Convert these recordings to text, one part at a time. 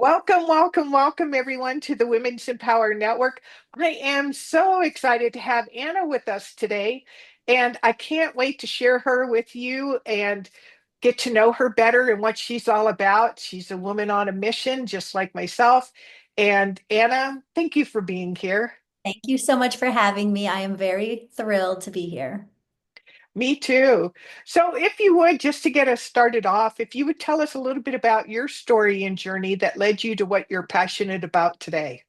Welcome, welcome, welcome, everyone, to the Women's Empower Network. I am so excited to have Anna with us today, and I can't wait to share her with you and get to know her better and what she's all about. She's a woman on a mission, just like myself. And Anna, thank you for being here. Thank you so much for having me. I am very thrilled to be here. Me too. So, if you would, just to get us started off, if you would tell us a little bit about your story and journey that led you to what you're passionate about today.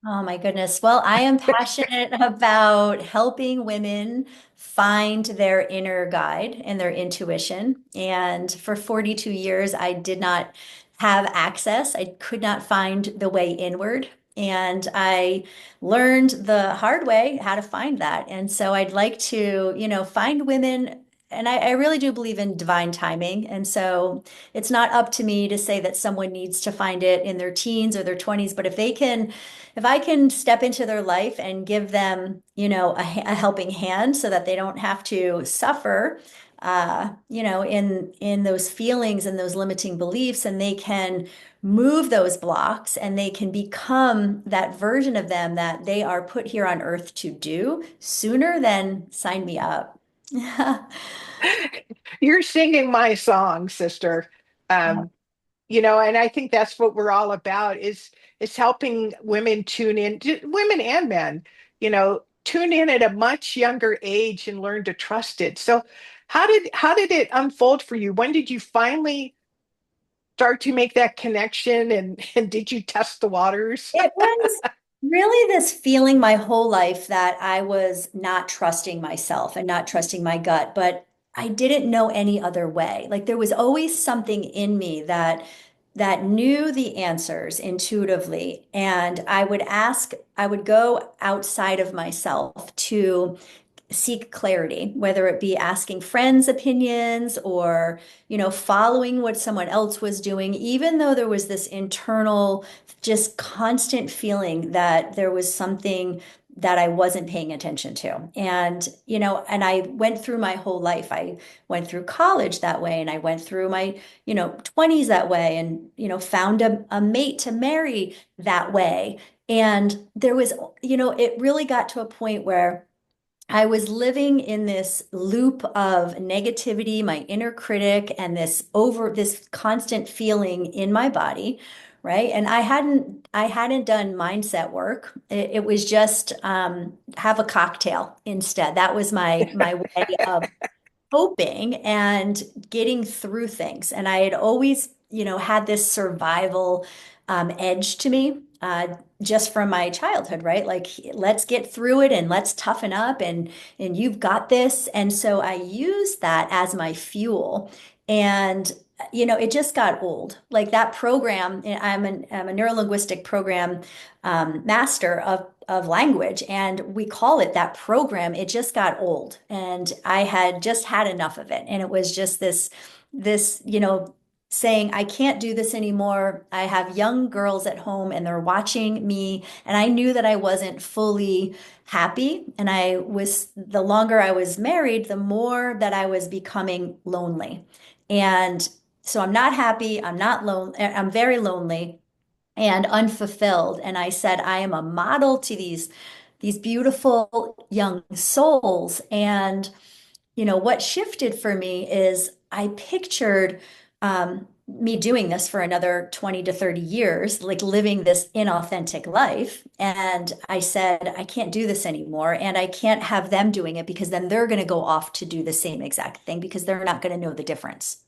Oh my goodness. Well, I am passionate about helping women find their inner guide and their intuition. And for 42 years, I did not have access. I could not find the way inward. And I learned the hard way how to find that. And so I'd like to, find women. And I really do believe in divine timing. And so it's not up to me to say that someone needs to find it in their teens or their 20s, but if I can step into their life and give them, a helping hand so that they don't have to suffer, in those feelings and those limiting beliefs, and they can move those blocks and they can become that version of them that they are put here on earth to do sooner, than sign me up. You're singing my song, sister. Um, and I think that's what we're all about is helping women tune in, women and men, tune in at a much younger age and learn to trust it. So how did it unfold for you? When did you finally start to make that connection and did you test the waters? It was really this feeling my whole life that I was not trusting myself and not trusting my gut, but I didn't know any other way. Like there was always something in me that knew the answers intuitively, and I would go outside of myself to seek clarity, whether it be asking friends' opinions or, following what someone else was doing, even though there was this internal, just constant feeling that there was something that I wasn't paying attention to. And I went through my whole life. I went through college that way, and I went through my, 20s that way, and, found a mate to marry that way. And there was, it really got to a point where I was living in this loop of negativity, my inner critic, and this constant feeling in my body, right? And I hadn't done mindset work. It was just have a cocktail instead. That was my way of coping and getting through things. And I had always, had this survival edge to me, just from my childhood, right? Like, let's get through it and let's toughen up, and you've got this. And so I used that as my fuel. And it just got old. Like that program, I'm a neurolinguistic program master of language, and we call it that program. It just got old, and I had just had enough of it, and it was just this saying, I can't do this anymore. I have young girls at home and they're watching me, and I knew that I wasn't fully happy, and the longer I was married, the more that I was becoming lonely. And so I'm not happy, I'm not lonely, I'm very lonely and unfulfilled. And I said, I am a model to these beautiful young souls. And what shifted for me is I pictured me doing this for another 20 to 30 years, like living this inauthentic life. And I said, I can't do this anymore. And I can't have them doing it, because then they're going to go off to do the same exact thing, because they're not going to know the difference.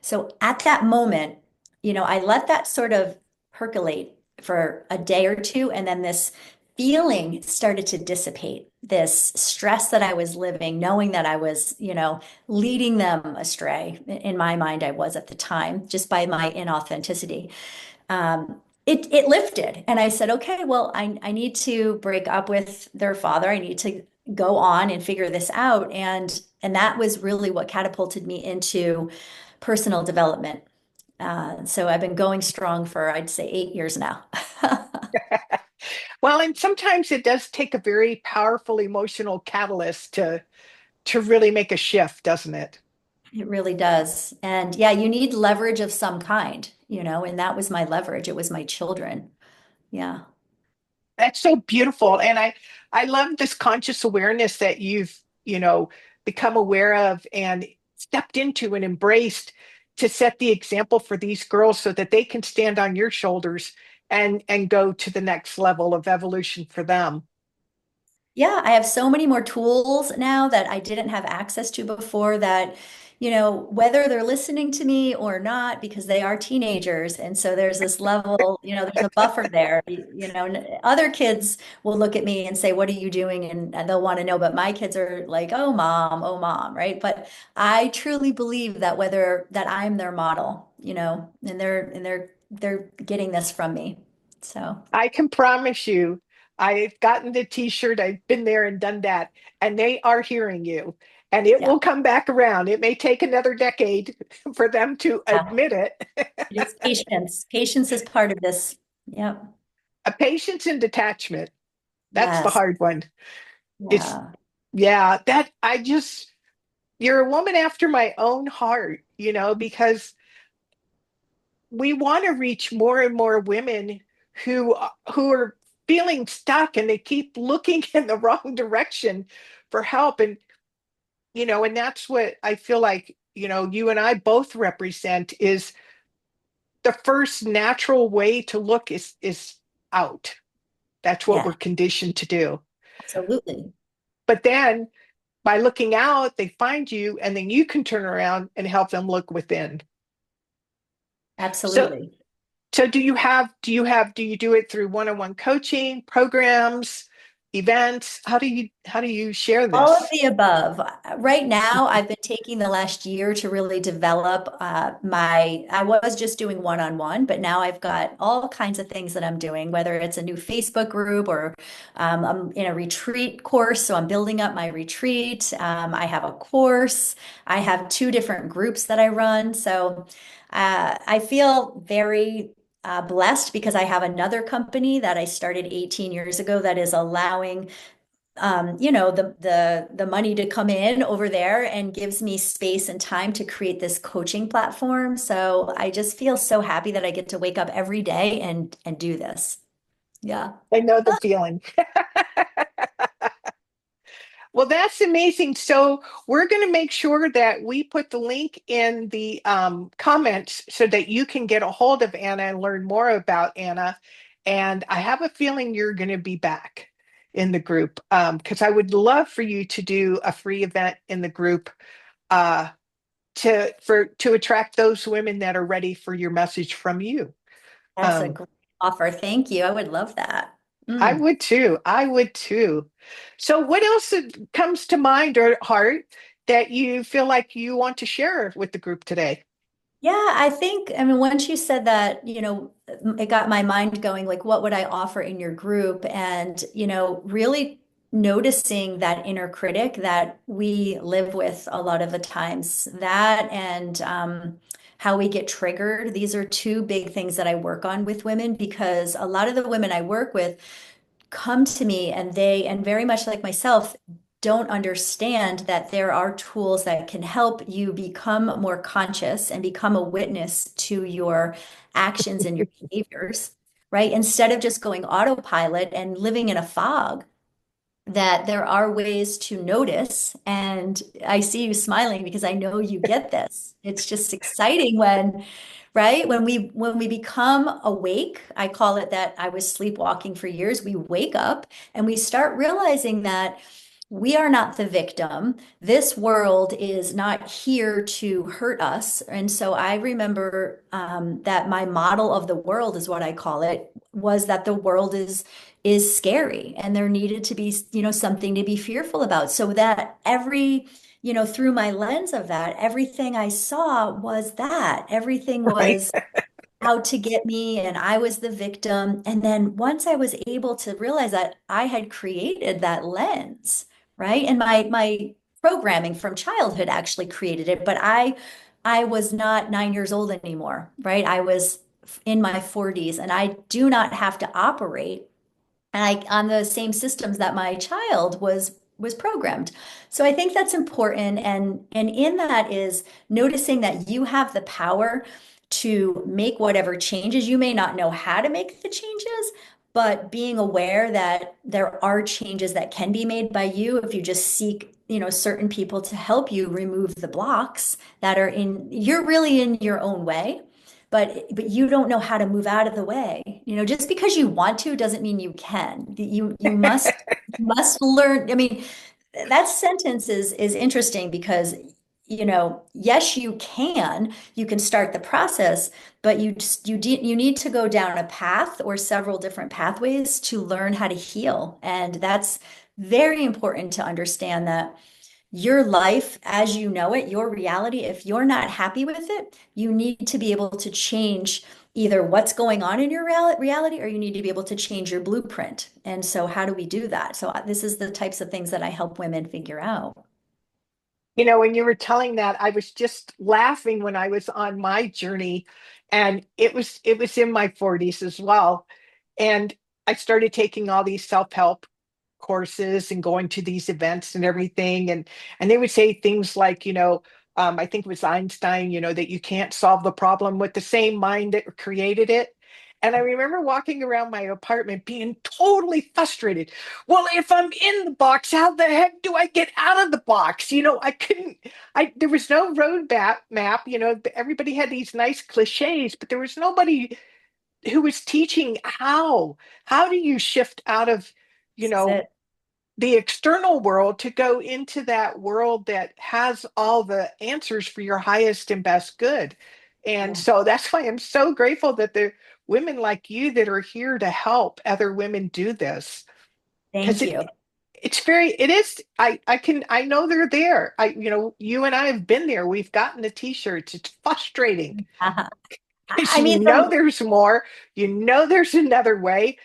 So at that moment, I let that sort of percolate for a day or two, and then this feeling started to dissipate. This stress that I was living, knowing that I was, leading them astray. In my mind, I was at the time, just by my inauthenticity. It lifted, and I said, okay, well, I need to break up with their father. I need to go on and figure this out. And that was really what catapulted me into personal development. So I've been going strong for, I'd say, 8 years now. Well, and sometimes it does take a very powerful emotional catalyst to really make a shift, doesn't it? It really does. And yeah, you need leverage of some kind. and that was my leverage. It was my children. Yeah. That's so beautiful. And I love this conscious awareness that you've, become aware of and stepped into and embraced to set the example for these girls so that they can stand on your shoulders and go to the next level of evolution for them. Yeah, I have so many more tools now that I didn't have access to before that, whether they're listening to me or not, because they are teenagers. And so there's this level, there's a buffer there. Other kids will look at me and say, "What are you doing?" And they'll want to know. But my kids are like, oh, mom, right? But I truly believe that whether that I'm their model, and they're getting this from me. So I can promise you, I've gotten the t-shirt, I've been there and done that, and they are hearing you. And it yeah. will come back around. It may take another decade for them to Yeah. admit it. It is patience. Patience is part of this. Yep. A patience and detachment. That's the Yes. hard one. It's, Yeah. yeah, that you're a woman after my own heart, because we want to reach more and more women who are feeling stuck and they keep looking in the wrong direction for help. And that's what I feel like, you and I both represent is the first natural way to look is out. That's what Yeah. we're conditioned to do. Absolutely. But then by looking out, they find you, and then you can turn around and help them look within. So, Absolutely. so do you do it through one-on-one coaching, programs, events? How do you share All of this? the above. Right now, I've been taking the last year to really develop I was just doing one-on-one, but now I've got all kinds of things that I'm doing, whether it's a new Facebook group or I'm in a retreat course. So I'm building up my retreat. I have a course. I have two different groups that I run. So I feel very blessed because I have another company that I started 18 years ago that is allowing the money to come in over there and gives me space and time to create this coaching platform. So I just feel so happy that I get to wake up every day and do this. Yeah. I know the feeling. Well, that's amazing. So we're going to make sure that we put the link in the comments so that you can get a hold of Anna and learn more about Anna. And I have a feeling you're going to be back in the group because I would love for you to do a free event in the group uh, to attract those women that are ready for your message from you. That's a Um, great offer. Thank you. I would love that. I Mm. would too. I would too. So, what else comes to mind or heart that you feel like you want to share with the group today? Yeah, I mean, once you said that, it got my mind going, like, what would I offer in your group? And, really noticing that inner critic that we live with a lot of the times, that and how we get triggered. These are two big things that I work on with women because a lot of the women I work with come to me and very much like myself, don't understand that there are tools that can help you become more conscious and become a witness to your actions and your behaviors, right? Instead of just going autopilot and living in a fog, that there are ways to notice. And I see you smiling because I know you get this. It's just exciting when, right? When we become awake, I call it that I was sleepwalking for years. We wake up and we start realizing that we are not the victim. This world is not here to hurt us. And so I remember that my model of the world is what I call it, was that the world is scary and there needed to be, something to be fearful about. So that through my lens of that, everything I saw was that. Everything Right. was out to get me and I was the victim. And then once I was able to realize that I had created that lens, right? And my programming from childhood actually created it, but I was not 9 years old anymore, right? I was in my 40s and I do not have to operate on the same systems that my child was programmed. So I think that's important and in that is noticing that you have the power to make whatever changes. You may not know how to make the changes, but being aware that there are changes that can be made by you if you just seek, certain people to help you remove the blocks that are you're really in your own way, but you don't know how to move out of the way. Just because you want to doesn't mean you can. You must learn. I mean, that sentence is interesting because, yes, you can start the process, but you need to go down a path or several different pathways to learn how to heal. And that's very important to understand that your life as you know it, your reality, if you're not happy with it, you need to be able to change either what's going on in your reality, or you need to be able to change your blueprint. And so, how do we do that? So, this is the types of things that I help women figure out. When you were telling that, I was just laughing when I was on my journey, and it was in my 40s as well. And I started taking all these self-help courses and going to these events and everything. And they would say things like, I think it was Einstein, that you can't solve the problem with the same mind that created it. And I remember walking around my apartment being totally frustrated. Well, if I'm in the box, how the heck do I get out of the box? I couldn't, there was no map, everybody had these nice cliches, but there was nobody who was teaching how do you shift out of, you This is know, it. the external world to go into that world that has all the answers for your highest and best good. And Yeah. so that's why I'm so grateful that the women like you that are here to help other women do this. Because Thank you. it is, I know they're there. You and I have been there. We've gotten the t-shirts. It's frustrating Uh-huh. because I mean, there's more, there's another way,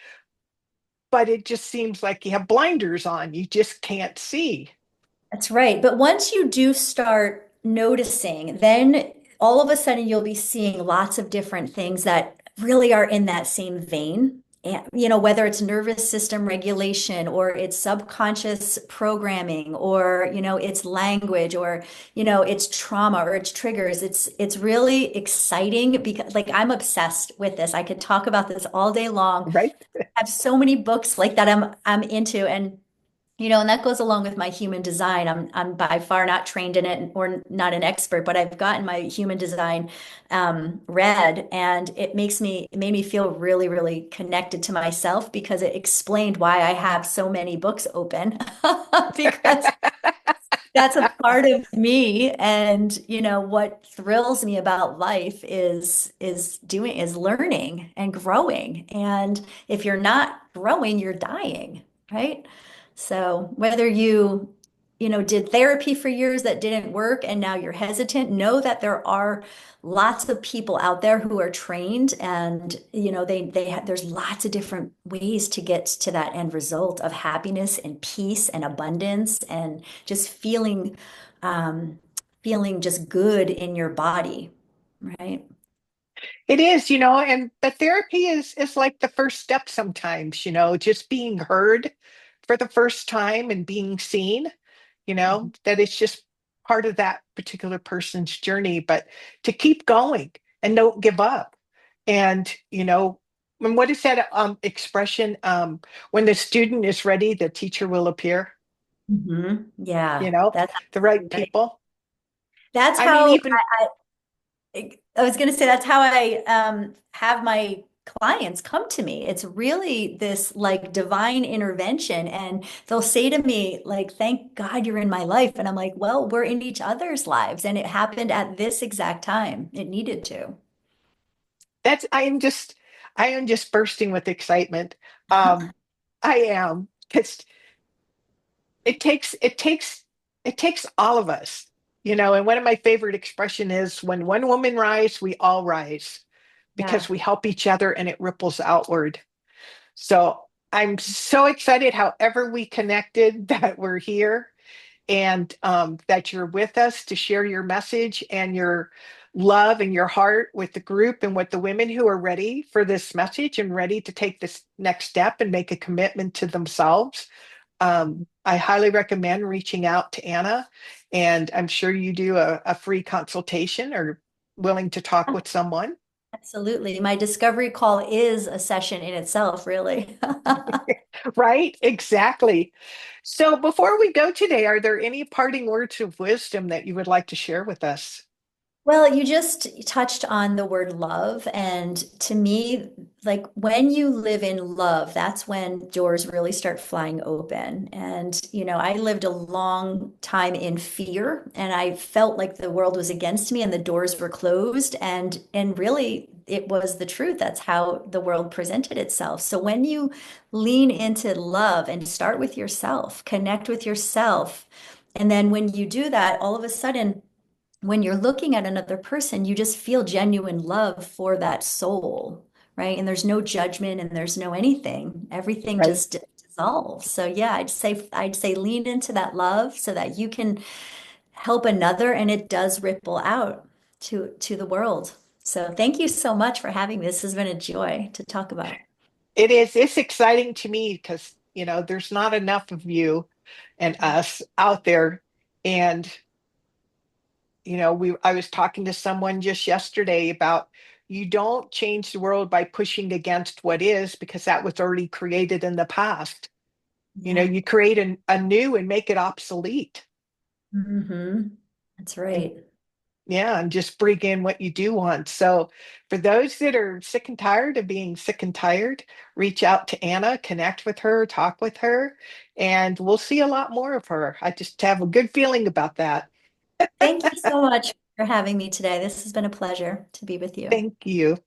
but it just seems like you have blinders on. You just can't see. that's right. But once you do start noticing, then all of a sudden you'll be seeing lots of different things that really are in that same vein. And, whether it's nervous system regulation or it's subconscious programming or, it's language or, it's trauma or it's triggers. It's really exciting because like I'm obsessed with this. I could talk about this all day long. Right? I have so many books like that I'm into. And that goes along with my human design. I'm by far not trained in it or not an expert, but I've gotten my human design read, and it made me feel really, really connected to myself because it explained why I have so many books open because that's a part of me. And what thrills me about life is learning and growing. And if you're not growing, you're dying, right? So whether you did therapy for years that didn't work and now you're hesitant, know that there are lots of people out there who are trained, and there's lots of different ways to get to that end result of happiness and peace and abundance and just um, feeling just good in your body, right? It is, and the therapy is like the first step sometimes, just being heard for the first time and being seen, that it's just part of that particular person's journey, but to keep going and don't give up. And, and what is that expression? When the student is ready, the teacher will appear, you Yeah, know, that's the right absolutely right. people. That's I mean, how even I was going to say that's how I have my clients come to me. It's really this like divine intervention, and they'll say to me like, "Thank God you're in my life," and I'm like, "Well, we're in each other's lives, and it happened at this exact time. It needed to." that's I am just bursting with excitement. Um, I am because it takes it takes it takes all of us, and one of my favorite expression is when one woman rise, we all rise because Yeah. we help each other and it ripples outward. So I'm so excited however we connected that we're here and that you're with us to share your message and your love and your heart with the group and with the women who are ready for this message and ready to take this next step and make a commitment to themselves. I highly recommend reaching out to Anna, and I'm sure you do a free consultation or. willing to talk with someone. Absolutely. My discovery call is a session in itself, really. Right? Exactly. So before we go today, are there any parting words of wisdom that you would like to share with us? Well, you just touched on the word love. And to me, like when you live in love, that's when doors really start flying open. And, I lived a long time in fear and I felt like the world was against me and the doors were closed. And really, it was the truth. That's how the world presented itself. So when you lean into love and start with yourself, connect with yourself, and then when you do that, all of a sudden, when you're looking at another person, you just feel genuine love for that soul, right? And there's no judgment and there's no anything. Everything Right. just dissolves. So yeah, I'd say lean into that love so that you can help another and it does ripple out to the world. So thank you so much for having me. This has been a joy to talk about. It is, it's exciting to me because, there's not enough of you and us out there. And, I was talking to someone just yesterday about you don't change the world by pushing against what is because that was already created in the past. Yeah. You create a new and make it obsolete. That's And right. yeah, and just bring in what you do want. So for those that are sick and tired of being sick and tired, reach out to Anna, connect with her, talk with her, and we'll see a lot more of her. I just have a good feeling about that. Thank you so much for having me today. This has been a pleasure to be with you. Thank you.